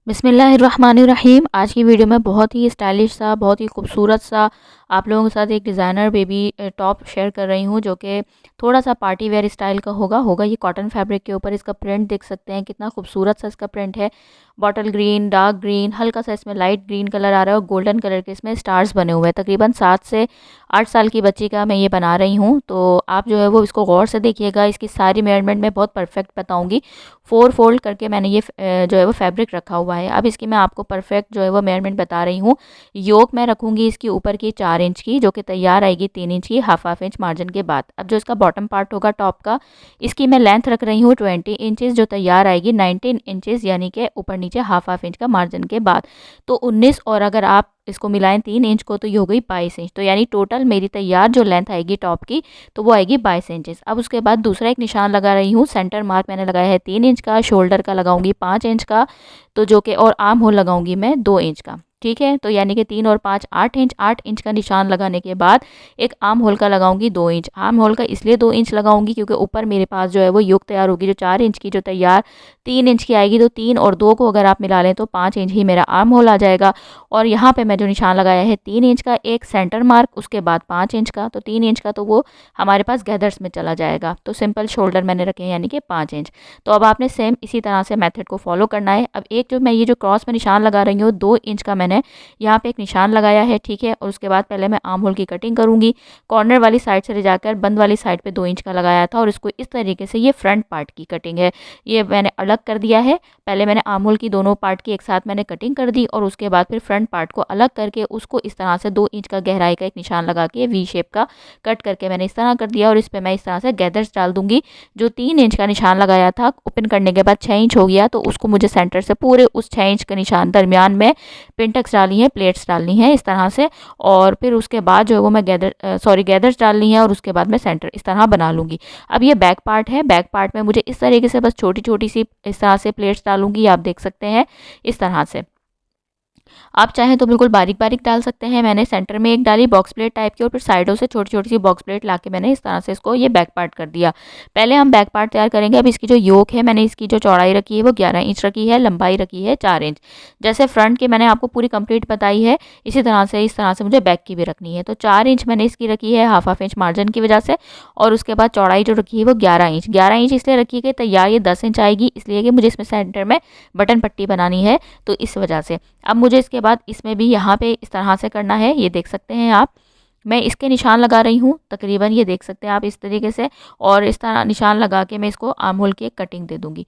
बिस्मिल्लाहिर्रहमानिर्रहीम। आज की वीडियो में बहुत ही स्टाइलिश सा, बहुत ही खूबसूरत सा आप लोगों के साथ एक डिज़ाइनर बेबी टॉप शेयर कर रही हूँ, जो कि थोड़ा सा पार्टी वेयर स्टाइल का होगा। ये कॉटन फैब्रिक के ऊपर इसका प्रिंट देख सकते हैं, कितना खूबसूरत सा इसका प्रिंट है। बॉटल ग्रीन, डार्क ग्रीन, हल्का सा इसमें लाइट ग्रीन कलर आ रहा है और गोल्डन कलर के इसमें स्टार्स बने हुए हैं। तकरीबन 7 से 8 साल की बच्ची का मैं ये बना रही हूँ, तो आप जो है वो इसको गौर से देखिएगा। इसकी सारी मेजरमेंट मैं बहुत परफेक्ट बताऊँगी। 4 फोल्ड करके मैंने ये जो है वो फैब्रिक रखा हुआ है। अब इसकी मैं आपको परफेक्ट जो है वो मेजरमेंट बता रही हूँ। योक मैं रखूँगी इसकी ऊपर की 4 इंच की, जो कि तैयार आएगी 3 इंच की, हाफ इंच मार्जिन के बाद। अब जो इसका बॉटम पार्ट होगा टॉप का, इसकी मैं लेंथ रख रही हूँ 20 इंचेस, जो तैयार आएगी 19 इंचेस, यानी कि ऊपर नीचे हाफ इंच का मार्जिन के बाद। तो 19 और अगर आप इसको मिलाएं 3 इंच को, तो ये हो गई 22 इंच। तो यानी टोटल मेरी तैयार जो लेंथ आएगी टॉप की, तो वो आएगी 22 इंचेस। अब उसके बाद दूसरा एक निशान लगा रही हूँ। सेंटर मार्क मैंने लगाया है 3 इंच का, शोल्डर का लगाऊंगी 5 इंच का, तो जो कि और आर्म होल लगाऊंगी मैं 2 इंच का। ठीक है, तो यानी कि 3 और 5 8 इंच। 8 इंच का निशान लगाने के बाद एक आर्म होल का लगाऊंगी 2 इंच। आर्म होल का इसलिए 2 इंच लगाऊंगी क्योंकि ऊपर मेरे पास जो है वो युग तैयार होगी, जो 4 इंच की जो तैयार 3 इंच की आएगी, तो 3 और 2 को अगर आप मिला लें तो 5 इंच ही मेरा आर्म होल आ जाएगा। और यहाँ पे मैं जो निशान लगाया है 3 इंच का, एक सेंटर मार्क, उसके बाद 5 इंच का, तो 3 इंच का तो वो हमारे पास गैदर्स में चला जाएगा। तो सिंपल शोल्डर मैंने रखे हैं, यानी कि 5 इंच। तो अब आपने सेम इसी तरह से मेथड को फॉलो करना है। अब एक जो मैं ये जो क्रॉस में निशान लगा रही हूँ 2 इंच का, मैंने यहाँ पे एक निशान लगाया है। ठीक है, और उसके बाद पहले मैं आर्म होल की कटिंग करूँगी। कॉर्नर वाली साइड से ले जाकर बंद वाली साइड पे 2 इंच का लगाया था, और इसको इस तरीके से, ये फ्रंट पार्ट की कटिंग है, ये मैंने अलग कर दिया है। पहले मैंने आर्म होल की दोनों पार्ट की एक साथ मैंने कटिंग कर दी, और उसके बाद फिर फ्रंट पार्ट को अलग करके उसको इस तरह से 2 इंच का गहराई का एक निशान लगा के वी शेप का कट करके मैंने इस तरह कर दिया। और इस पे मैं इस तरह से गैदर्स डाल दूंगी। जो 3 इंच का निशान लगाया था, ओपन करने के बाद 6 इंच हो गया, तो उसको मुझे सेंटर से पूरे उस 6 इंच के निशान दरमियान में पिंटक्स डाली है, प्लेट्स डालनी है इस तरह से। और फिर उसके बाद जो है वो मैं गैदर्स डालनी है, और उसके बाद मैं सेंटर इस तरह बना लूँगी। अब ये बैक पार्ट है। बैक पार्ट में मुझे इस तरीके से बस छोटी छोटी सी इस तरह से प्लेट्स डालूंगी, आप देख सकते हैं इस तरह से। आप चाहें तो बिल्कुल बारीक बारीक डाल सकते हैं। मैंने सेंटर में एक डाली बॉक्स प्लेट टाइप की, और फिर साइडों से छोटी छोटी सी बॉक्स प्लेट लाके मैंने इस तरह से इसको ये बैक पार्ट कर दिया। पहले हम बैक पार्ट तैयार करेंगे। अब इसकी जो योक है, मैंने इसकी जो चौड़ाई रखी है वो 11 इंच रखी है, लंबाई रखी है 4 इंच। जैसे फ्रंट की मैंने आपको पूरी कंप्लीट बताई है, इसी तरह से इस तरह से मुझे बैक की भी रखनी है। तो 4 इंच मैंने इसकी रखी है हाफ इंच मार्जिन की वजह से, और उसके बाद चौड़ाई जो रखी है वो 11 इंच। 11 इंच इसलिए रखी है कि तैयार ये 10 इंच आएगी, इसलिए कि मुझे इसमें सेंटर में बटन पट्टी बनानी है, तो इस वजह से। अब मुझे इसके बाद इसमें भी यहाँ पे इस तरह से करना है, ये देख सकते हैं आप। मैं इसके निशान लगा रही हूँ तकरीबन, ये देख सकते हैं आप इस तरीके से, और इस तरह निशान लगा के मैं इसको आर्म होल की एक कटिंग दे दूँगी,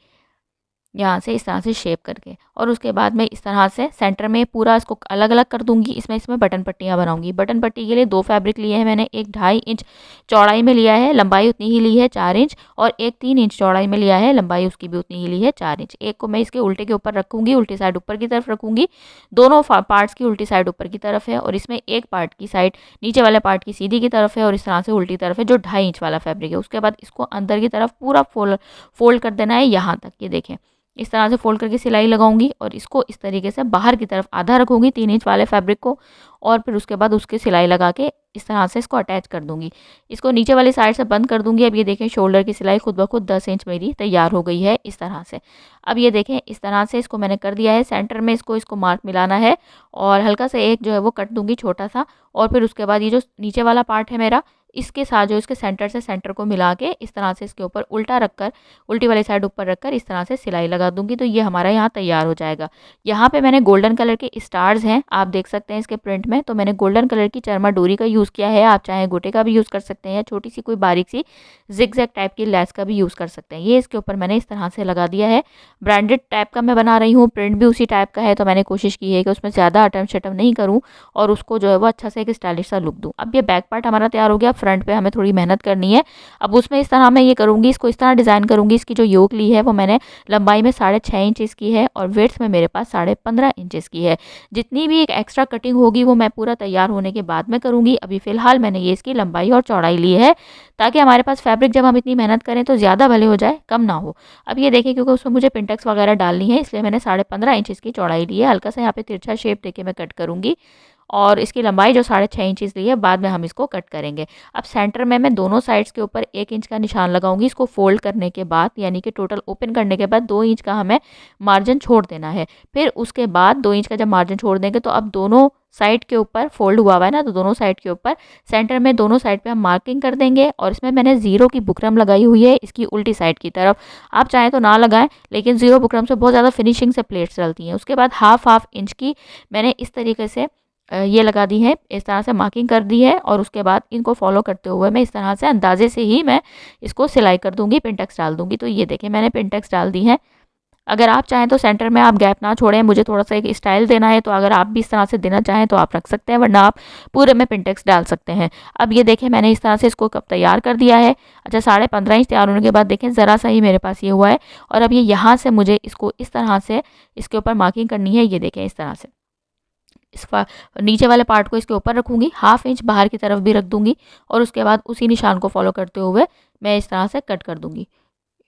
यहाँ से इस तरह से शेप करके। और उसके बाद मैं इस तरह से सेंटर में पूरा इसको अलग अलग कर दूंगी। इसमें बटन पट्टियाँ बनाऊंगी। बटन पट्टी के लिए 2 फैब्रिक लिए हैं मैंने। एक 2.5 इंच चौड़ाई में लिया है, लंबाई उतनी ही ली है 4 इंच, और एक 3 इंच चौड़ाई में लिया है, लंबाई उसकी भी उतनी ही ली है 4 इंच। एक को मैं इसके उल्टे के ऊपर रखूंगी, उल्टी साइड ऊपर की तरफ रखूंगी। दोनों पार्ट्स की उल्टी साइड ऊपर की तरफ है, और इसमें एक पार्ट की साइड नीचे वाले पार्ट की सीधी की तरफ है, और इस तरह से उल्टी तरफ है, जो 2.5 इंच वाला फैब्रिक है। उसके बाद इसको अंदर की तरफ पूरा फोल्ड कर देना है यहाँ तक, ये देखें इस तरह से फोल्ड करके सिलाई लगाऊंगी, और इसको इस तरीके से बाहर की तरफ आधा रखूंगी 3 इंच वाले फैब्रिक को, और फिर उसके बाद उसकी सिलाई लगा के इस तरह से इसको अटैच कर दूंगी। इसको नीचे वाली साइड से बंद कर दूंगी। अब ये देखें शोल्डर की सिलाई खुद ब खुद 10 इंच मेरी तैयार हो गई है इस तरह से। अब ये देखें इस तरह से इसको मैंने कर दिया है। सेंटर में इसको मार्क मिलाना है, और हल्का सा एक जो है वो कट दूंगी छोटा सा, और फिर उसके बाद ये जो नीचे वाला पार्ट है मेरा, इसके साथ जो इसके सेंटर से सेंटर को मिला के इस तरह से इसके ऊपर उल्टा रखकर, उल्टी वाली साइड ऊपर रखकर इस तरह से सिलाई लगा दूंगी। तो ये हमारा यहाँ तैयार हो जाएगा। यहाँ पे मैंने गोल्डन कलर के स्टार्स हैं, आप देख सकते हैं इसके प्रिंट में। तो मैंने गोल्डन कलर की चरमा डोरी का यूज़ किया है। आप चाहे गोटे का भी यूज़ कर सकते हैं, या छोटी सी कोई बारीक सी जिगजैग टाइप की लेस का भी यूज़ कर सकते हैं। ये इसके ऊपर मैंने इस तरह से लगा दिया है। ब्रांडेड टाइप का मैं बना रही हूँ, प्रिंट भी उसी टाइप का है, तो मैंने कोशिश की है कि उसमें ज़्यादा अटम शटम नहीं करूँ, और उसको जो है वो अच्छा से एक स्टाइलिश सा लुक दूँ। अब ये बैक पार्ट हमारा तैयार हो गया। फ्रंट पे हमें थोड़ी मेहनत करनी है। अब उसमें इस तरह मैं ये करूँगी, इसको इस तरह डिज़ाइन करूँगी। इसकी जो योक ली है वो मैंने लंबाई में 6.5 इंच की है, और वेड्थ में मेरे पास 15.5 इंच की है। जितनी भी एक एक्स्ट्रा कटिंग होगी वो मैं पूरा तैयार होने के बाद में करूँगी। अभी फ़िलहाल मैंने ये इसकी लंबाई और चौड़ाई ली है, ताकि हमारे पास फैब्रिक जब हम इतनी मेहनत करें तो ज़्यादा भले हो जाए, कम ना हो। अब ये देखिए, क्योंकि उसमें मुझे पिंटेक्स वगैरह डालनी है, इसलिए मैंने 15.5 इंच की चौड़ाई ली है। हल्का सा यहाँ पे तिरछा शेप देके मैं कट करूँगी, और इसकी लंबाई जो 6.5 इंचज़ ली है, बाद में हम इसको कट करेंगे। अब सेंटर में मैं दोनों साइड्स के ऊपर 1 इंच का निशान लगाऊंगी। इसको फोल्ड करने के बाद, यानी कि टोटल ओपन करने के बाद 2 इंच का हमें मार्जिन छोड़ देना है। फिर उसके बाद 2 इंच का जब मार्जिन छोड़ देंगे तो अब दोनों साइड के ऊपर फोल्ड हुआ है ना, तो दोनों साइड के ऊपर सेंटर में दोनों साइड पे हम मार्किंग कर देंगे। और इसमें मैंने ज़ीरो की बुकरम लगाई हुई है इसकी उल्टी साइड की तरफ। आप चाहें तो ना लगाएं, लेकिन ज़ीरो बुकरम से बहुत ज़्यादा फिनिशिंग से प्लेट्स चलती हैं। उसके बाद हाफ इंच की मैंने इस तरीके से ये लगा दी है, इस तरह से मार्किंग कर दी है। और उसके बाद इनको फॉलो करते हुए मैं इस तरह से अंदाजे से ही मैं इसको सिलाई कर दूंगी, पिनटेक्स डाल दूंगी। तो ये देखें मैंने पिनटेक्स डाल दी है। अगर आप चाहें तो सेंटर में आप गैप ना छोड़ें, मुझे थोड़ा सा एक स्टाइल देना है, तो अगर आप भी इस तरह से देना चाहें तो आप रख सकते हैं, वरना आप पूरे में पिनटेक्स डाल सकते हैं। अब ये देखें मैंने इस तरह से इसको कब तैयार कर दिया है। अच्छा, 15.5 इंच तैयार होने के बाद देखें ज़रा सा ही मेरे पास ये हुआ है। और अब ये यहाँ से मुझे इसको इस तरह से इसके ऊपर मार्किंग करनी है। ये देखें इस तरह से इस नीचे वाले पार्ट को इसके ऊपर रखूंगी, हाफ इंच बाहर की तरफ भी रख दूंगी। और उसके बाद उसी निशान को फॉलो करते हुए मैं इस तरह से कट कर दूंगी।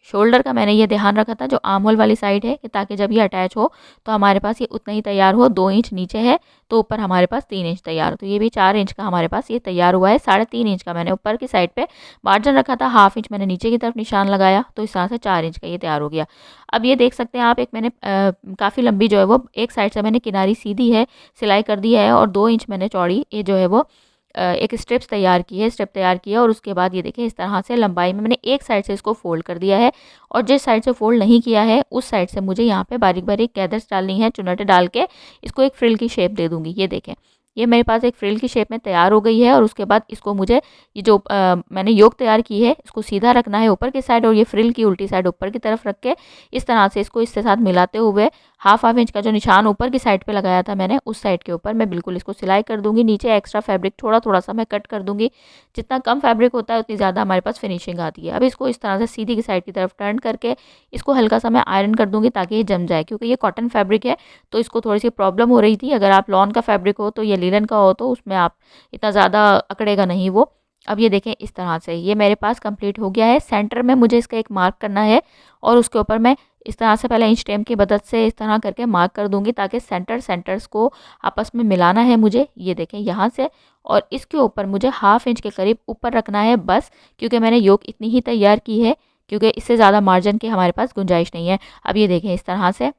शोल्डर का मैंने ये ध्यान रखा था जो आर्म होल वाली साइड है, कि ताकि जब ये अटैच हो तो हमारे पास ये उतना ही तैयार हो। 2 इंच नीचे है तो ऊपर हमारे पास 3 इंच तैयार हो। तो ये भी 4 इंच का हमारे पास ये तैयार हुआ है। 3.5 इंच का मैंने ऊपर की साइड पे मार्जिन रखा था, हाफ इंच मैंने नीचे की तरफ निशान लगाया, तो इस तरह से 4 इंच का ये तैयार हो गया। अब ये देख सकते हैं आप, एक मैंने काफ़ी लंबी जो है वो एक साइड से मैंने किनारी सीधी है सिलाई कर दी है, और 2 इंच मैंने चौड़ी ये जो है वो एक स्ट्रिप तैयार की है। और उसके बाद ये देखें इस तरह से लंबाई में मैंने एक साइड से इसको फोल्ड कर दिया है, और जिस साइड से फोल्ड नहीं किया है उस साइड से मुझे यहाँ पे बारीक बारीक गैदर्स डालनी है, चुनटे डाल के इसको एक फ्रिल की शेप दे दूंगी। ये देखें ये मेरे पास एक फ्रिल की शेप में तैयार हो गई है। और उसके बाद इसको मुझे ये जो मैंने योक तैयार की है इसको सीधा रखना है ऊपर की साइड, और ये फ्रिल की उल्टी साइड ऊपर की तरफ रख के इस तरह से इसको इसके साथ मिलाते हुए हाफ इंच का जो निशान ऊपर की साइड पे लगाया था मैंने, उस साइड के ऊपर मैं बिल्कुल इसको सिलाई कर दूंगी। नीचे एक्स्ट्रा फैब्रिक थोड़ा थोड़ा सा मैं कट कर दूंगी। जितना कम फैब्रिक होता है उतनी ज़्यादा हमारे पास फिनिशिंग आती है। अब इसको इस तरह से सीधी की साइड की तरफ टर्न करके इसको हल्का सा मैं आयरन कर दूंगी ताकि ये जम जाए, क्योंकि ये कॉटन फैब्रिक है तो इसको थोड़ी सी प्रॉब्लम हो रही थी। अगर आप लॉन का फैब्रिक हो तो, या लिनन का हो तो उसमें आप इतना ज़्यादा अकड़ेगा नहीं वो। अब ये देखें इस तरह से ये मेरे पास कंप्लीट हो गया है। सेंटर में मुझे इसका एक मार्क करना है, और उसके ऊपर मैं इस तरह से पहले इंच टेप की मदद से इस तरह करके मार्क कर दूंगी, ताकि सेंटर्स को आपस में मिलाना है मुझे। ये देखें यहाँ से, और इसके ऊपर मुझे हाफ इंच के करीब ऊपर रखना है बस, क्योंकि मैंने योक इतनी ही तैयार की है, क्योंकि इससे ज़्यादा मार्जिन की हमारे पास गुंजाइश नहीं है। अब ये देखें इस तरह से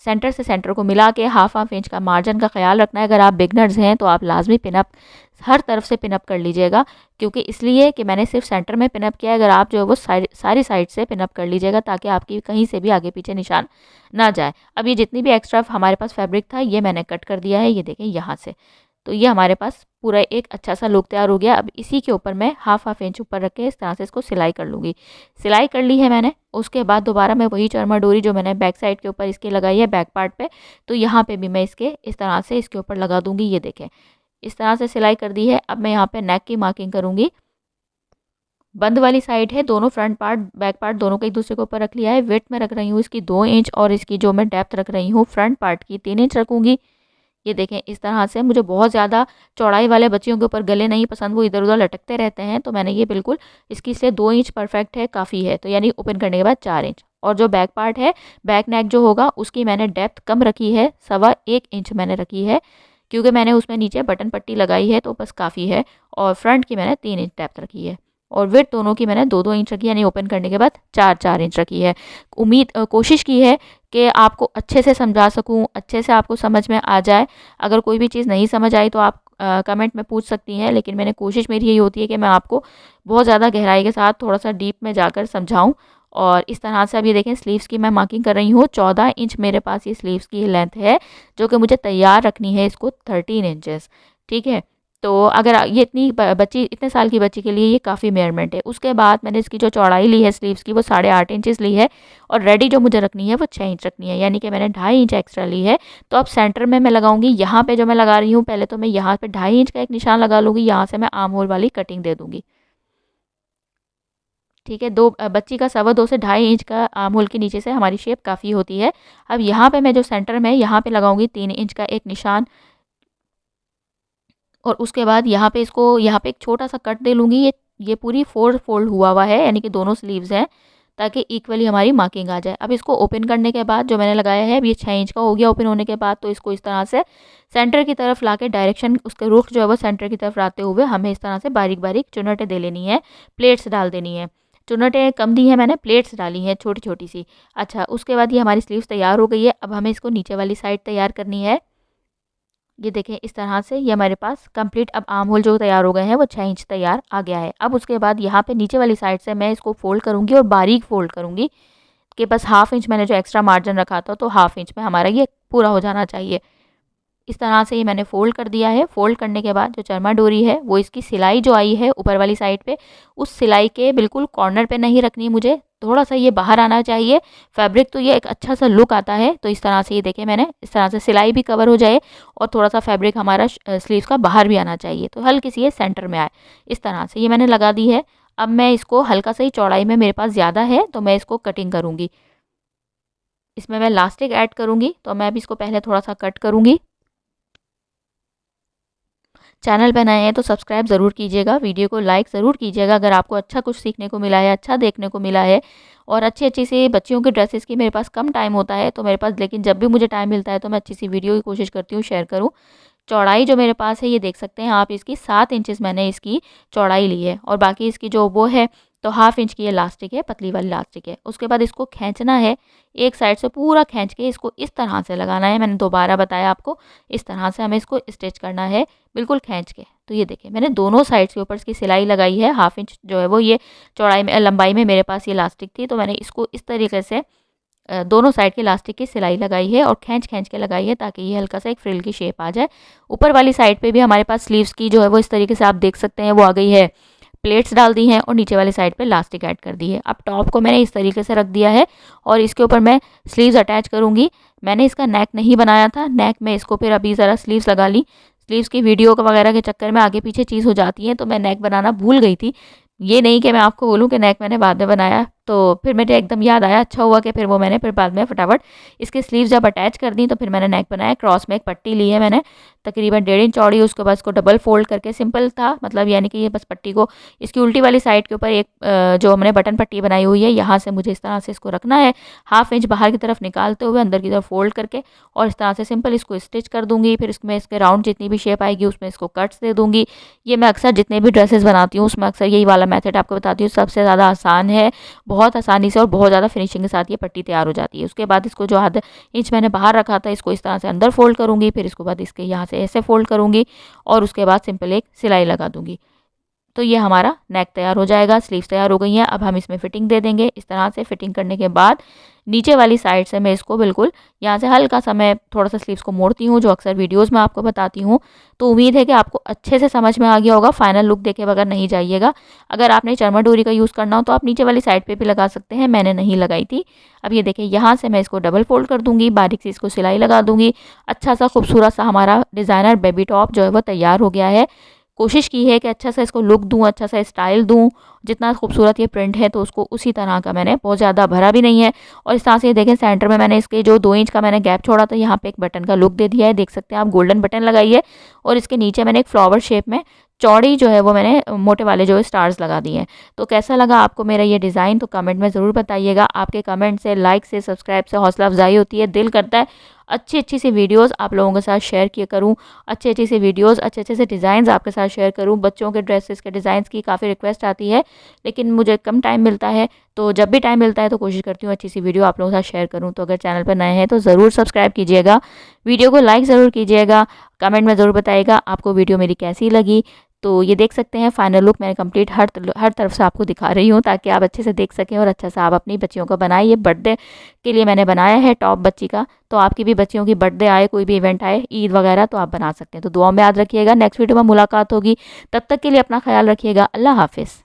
सेंटर से सेंटर को मिला के हाफ इंच का मार्जिन का ख्याल रखना है। अगर आप बिगनर्स हैं तो आप लाजमी पिनअप हर तरफ से पिनअप कर लीजिएगा, क्योंकि इसलिए कि मैंने सिर्फ सेंटर में पिनअप किया है। अगर आप जो है वो सारी साइड से पिनअप कर लीजिएगा, ताकि आपकी कहीं से भी आगे पीछे निशान ना जाए। अब ये जितनी भी एक्स्ट्रा हमारे पास फैब्रिक था ये मैंने कट कर दिया है, ये देखें यहाँ से। तो ये हमारे पास पूरा एक अच्छा सा लुक तैयार हो गया। अब इसी के ऊपर मैं हाफ इंच ऊपर रख के इस तरह से इसको सिलाई कर लूँगी। सिलाई कर ली है मैंने। उसके बाद दोबारा मैं वही चरमा डोरी जो मैंने बैक साइड के ऊपर इसके लगाई है बैक पार्ट पे, तो यहाँ पे भी मैं इसके इस तरह से इसके ऊपर लगा दूँगी। ये देखें इस तरह से सिलाई कर दी है। अब मैं यहाँ पे नेक की मार्किंग करूँगी। बंद वाली साइड है, दोनों फ्रंट पार्ट बैक पार्ट दोनों को एक दूसरे के ऊपर रख लिया है। विड्थ में रख रही हूँ इसकी 2 इंच, और इसकी जो मैं डेप्थ रख रही हूँ फ्रंट पार्ट की 3 इंच रखूँगी। ये देखें इस तरह से। मुझे बहुत ज़्यादा चौड़ाई वाले बच्चियों के ऊपर गले नहीं पसंद, वो इधर उधर लटकते रहते हैं, तो मैंने ये बिल्कुल इसकी इसलिए 2 इंच परफेक्ट है, काफ़ी है। तो यानी ओपन करने के बाद 4 इंच। और जो बैक पार्ट है, बैक नेक जो होगा उसकी मैंने डेप्थ कम रखी है, 1.25 इंच मैंने रखी है, क्योंकि मैंने उसमें नीचे बटन पट्टी लगाई है तो बस काफ़ी है। और फ्रंट की मैंने 3 इंच डेप्थ रखी है, और विड्थ दोनों की मैंने 2-2 इंच रखी है, यानी ओपन करने के बाद 4-4 इंच रखी है। कोशिश की है कि आपको अच्छे से समझा सकूं, अच्छे से आपको समझ में आ जाए। अगर कोई भी चीज़ नहीं समझ आई तो आप कमेंट में पूछ सकती हैं, लेकिन कोशिश मेरी यही होती है कि मैं आपको बहुत ज़्यादा गहराई के साथ थोड़ा सा डीप में जाकर समझाऊं। और इस तरह से अब ये देखें स्लीव्स की मैं मार्किंग कर रही हूँ। 14 इंच मेरे पास ये स्लीव्स की लेंथ है, जो कि मुझे तैयार रखनी है इसको 13 इंचेस। ठीक है, तो अगर ये बच्ची इतने साल की बच्ची के लिए ये काफ़ी मेजरमेंट है। उसके बाद मैंने इसकी जो चौड़ाई ली है स्लीव्स की वो 8.5 इंचेस ली है, और रेडी जो मुझे रखनी है वो 6 इंच रखनी है, यानी कि मैंने 2.5 इंच एक्स्ट्रा ली है। तो अब सेंटर में मैं लगाऊंगी, यहाँ पे जो मैं लगा रही हूँ पहले तो मैं यहाँ पे 2.5 इंच का एक निशान लगा लूँगी, यहाँ से मैं आर्म होल वाली कटिंग दे दूँगी। ठीक है, बच्ची का 2.25 से 2.5 इंच का आर्म होल के नीचे से हमारी शेप काफ़ी होती है। अब यहाँ पे मैं जो सेंटर में यहाँ पे लगाऊंगी 3 इंच का एक निशान, और उसके बाद यहाँ पे इसको यहाँ पे एक छोटा सा कट दे लूँगी। ये पूरी 4 फोल्ड हुआ है, यानी कि दोनों स्लीव्स हैं, ताकि इक्वली हमारी मार्किंग आ जाए। अब इसको ओपन करने के बाद जो मैंने लगाया है, अब ये 6 इंच का हो गया ओपन होने के बाद, तो इसको इस तरह से सेंटर की तरफ ला के डायरेक्शन उसके रुख जो है वो सेंटर की तरफ लाते हुए हमें इस तरह से बारीक बारीक चुनटें दे लेनी है, प्लेट्स डाल देनी है। चुनटें कम दी हैं मैंने, प्लेट्स डाली हैं छोटी छोटी सी। अच्छा, उसके बाद ये हमारी स्लीव्स तैयार हो गई है। अब हमें इसको नीचे वाली साइड तैयार करनी है। ये देखें इस तरह से ये हमारे पास कंप्लीट अब आर्म होल जो तैयार हो गए हैं वो 6 इंच तैयार आ गया है। अब उसके बाद यहाँ पे नीचे वाली साइड से मैं इसको फोल्ड करूँगी और बारीक फोल्ड करूँगी कि बस हाफ इंच मैंने जो एक्स्ट्रा मार्जिन रखा था तो हाफ इंच में हमारा ये पूरा हो जाना चाहिए। इस तरह से ये मैंने फ़ोल्ड कर दिया है। फ़ोल्ड करने के बाद जो चरमा डोरी है वो इसकी सिलाई जो आई है ऊपर वाली साइड पे, उस सिलाई के बिल्कुल कॉर्नर पे नहीं रखनी है मुझे, थोड़ा सा ये बाहर आना चाहिए फैब्रिक, तो ये एक अच्छा सा लुक आता है। तो इस तरह से ये देखें मैंने इस तरह से सिलाई भी कवर हो जाए और थोड़ा सा फैब्रिक हमारा स्लीव का बाहर भी आना चाहिए, तो हल्की सी ये सेंटर में आए। इस तरह से ये मैंने लगा दी है। अब मैं इसको हल्का सा ही चौड़ाई में मेरे पास ज़्यादा है तो मैं इसको कटिंग करूँगी। इसमें मैं इलास्टिक ऐड करूँगी, तो मैं अभी इसको पहले थोड़ा सा कट करूँगी। चैनल पे नए हैं तो सब्सक्राइब ज़रूर कीजिएगा, वीडियो को लाइक ज़रूर कीजिएगा अगर आपको अच्छा कुछ सीखने को मिला है, अच्छा देखने को मिला है। और अच्छी-अच्छी सी बच्चियों की ड्रेसेस की मेरे पास कम टाइम होता है तो मेरे पास, लेकिन जब भी मुझे टाइम मिलता है तो मैं अच्छी सी वीडियो की कोशिश करती हूँ शेयर करूँ। चौड़ाई जो मेरे पास है ये देख सकते हैं आप, इसकी 7 इंचेस मैंने इसकी चौड़ाई ली है और बाकी इसकी जो वो है तो हाफ इंच की ये लास्टिक है, पतली वाली लास्टिक है। उसके बाद इसको खींचना है, एक साइड से पूरा खींच के इसको इस तरह से लगाना है। मैंने दोबारा बताया आपको, इस तरह से हमें इसको स्टिच करना है बिल्कुल खींच के। तो ये देखिए मैंने दोनों साइड्स के ऊपर इसकी सिलाई लगाई है। हाफ इंच जो है वो ये चौड़ाई में, लंबाई में मेरे पास ये लास्टिक थी, तो मैंने इसको इस तरीके से दोनों साइड की इलास्टिक की सिलाई लगाई है और खींच के लगाई है ताकि ये हल्का सा एक फ्रिल की शेप आ जाए। ऊपर वाली साइड पे भी हमारे पास स्लीव्स की जो है वो इस तरीके से आप देख सकते हैं वो आ गई है। प्लेट्स डाल दी हैं और नीचे वाली साइड पे इलास्टिक ऐड कर दी है। अब टॉप को मैंने इस तरीके से रख दिया है और इसके ऊपर मैं स्लीव्स अटैच करूँगी। मैंने इसका नेक नहीं बनाया था, नेक में इसको फिर अभी ज़रा स्लीव्स लगा ली। स्लीव्स की वीडियो वगैरह के चक्कर में आगे पीछे चीज़ हो जाती है तो मैं नेक बनाना भूल गई थी। ये नहीं कि मैं आपको बोलूँ कि नेक मैंने बाद में बनाया, तो फिर मुझे एकदम याद आया, अच्छा हुआ कि फिर वो मैंने फिर बाद में फटाफट इसके स्लीव्स जब अटैच कर दी तो फिर मैंने नेक बनाया। क्रॉस में एक पट्टी ली है मैंने तकरीबन 1.5 इंच चौड़ी, उसके बाद इसको डबल फोल्ड करके, सिंपल था मतलब, यानी कि ये बस पट्टी को इसकी उल्टी वाली साइड के ऊपर एक जो हमने बटन पट्टी बनाई हुई है यहाँ से मुझे इस तरह से इसको रखना है, हाफ इंच बाहर की तरफ निकालते हुए अंदर की तरफ फोल्ड करके और इस तरह से सिंपल इसको स्टिच कर दूंगी। फिर इसमें इसके राउंड जितनी भी शेप आएगी उसमें इसको कट्स दे दूंगी। ये मैं अक्सर जितने भी ड्रेसेस बनाती हूँ उसमें अक्सर यही वाला मेथड आपको बताती हूँ, सबसे ज़्यादा आसान है, बहुत आसानी से और बहुत ज़्यादा फिनिशिंग के साथ ये पट्टी तैयार हो जाती है। उसके बाद इसको जो आधा इंच मैंने बाहर रखा था इसको इस तरह से अंदर फोल्ड करूँगी, फिर इसके बाद इसके यहाँ से ऐसे फोल्ड करूँगी और उसके बाद सिंपल एक सिलाई लगा दूँगी। तो ये हमारा नेक तैयार हो जाएगा, स्लीव्स तैयार हो गई हैं। अब हम इसमें फ़िटिंग दे देंगे। इस तरह से फ़िटिंग करने के बाद नीचे वाली साइड से मैं इसको बिल्कुल यहाँ से हल्का सा मैं थोड़ा सा स्लीव्स को मोड़ती हूँ, जो अक्सर वीडियोस में आपको बताती हूँ। तो उम्मीद है कि आपको अच्छे से समझ में आ गया होगा। फाइनल लुक देखे बगैर नहीं जाइएगा। अगर आपने चरमा डोरी का यूज़ करना हो तो आप नीचे वाली साइड पे भी लगा सकते हैं, मैंने नहीं लगाई थी। अब ये देखिए यहाँ से मैं इसको डबल फोल्ड कर दूँगी, बारीक सी इसको सिलाई लगा दूँगी। अच्छा सा खूबसूरत सा हमारा डिज़ाइनर बेबी टॉप जो है वो तैयार हो गया है। कोशिश की है कि अच्छा सा इसको लुक दूँ, अच्छा सा स्टाइल दूँ। जितना खूबसूरत ये प्रिंट है तो उसको उसी तरह का मैंने, बहुत ज़्यादा भरा भी नहीं है। और इस तरह से ये देखें सेंटर में मैंने इसके जो 2 इंच का मैंने गैप छोड़ा था यहाँ पे एक बटन का लुक दे दिया है, देख सकते हैं आप, गोल्डन बटन लगाई है। और इसके नीचे मैंने एक फ्लावर शेप में चौड़ी जो है वो मैंने मोटे वाले जो स्टार्स लगा दिए हैं। तो कैसा लगा आपको मेरा ये डिज़ाइन, तो कमेंट में ज़रूर बताइएगा। आपके कमेंट से, लाइक से, सब्सक्राइब से हौसला अफजाई होती है। दिल करता है अच्छी अच्छी सी वीडियोस आप लोगों के साथ शेयर किया करूं, अच्छी अच्छी सी वीडियोस, अच्छे अच्छे से डिज़ाइंस आपके साथ शेयर करूं। बच्चों के ड्रेसेस के डिज़ाइंस की काफ़ी रिक्वेस्ट आती है लेकिन मुझे कम टाइम मिलता है, तो जब भी टाइम मिलता है तो कोशिश करती हूँ अच्छी सी वीडियो आप लोगों के साथ शेयर करूँ। तो अगर चैनल पर नए हैं तो ज़रूर सब्सक्राइब कीजिएगा, वीडियो को लाइक ज़रूर कीजिएगा, कमेंट में ज़रूर बताइएगा आपको वीडियो मेरी कैसी लगी। तो ये देख सकते हैं फाइनल लुक मैंने कंप्लीट हर तरफ से आपको दिखा रही हूँ ताकि आप अच्छे से देख सकें और अच्छा सा आप अपनी बच्चियों का बनाएं। ये बर्थडे के लिए मैंने बनाया है टॉप बच्ची का, तो आपकी भी बच्चियों की बर्थडे आए, कोई भी इवेंट आए, ईद वगैरह, तो आप बना सकते हैं। तो दुआ में याद रखिएगा। नेक्स्ट वीडियो में मुलाकात होगी, तब तक के लिए अपना ख्याल रखिएगा। अल्लाह हाफिज़।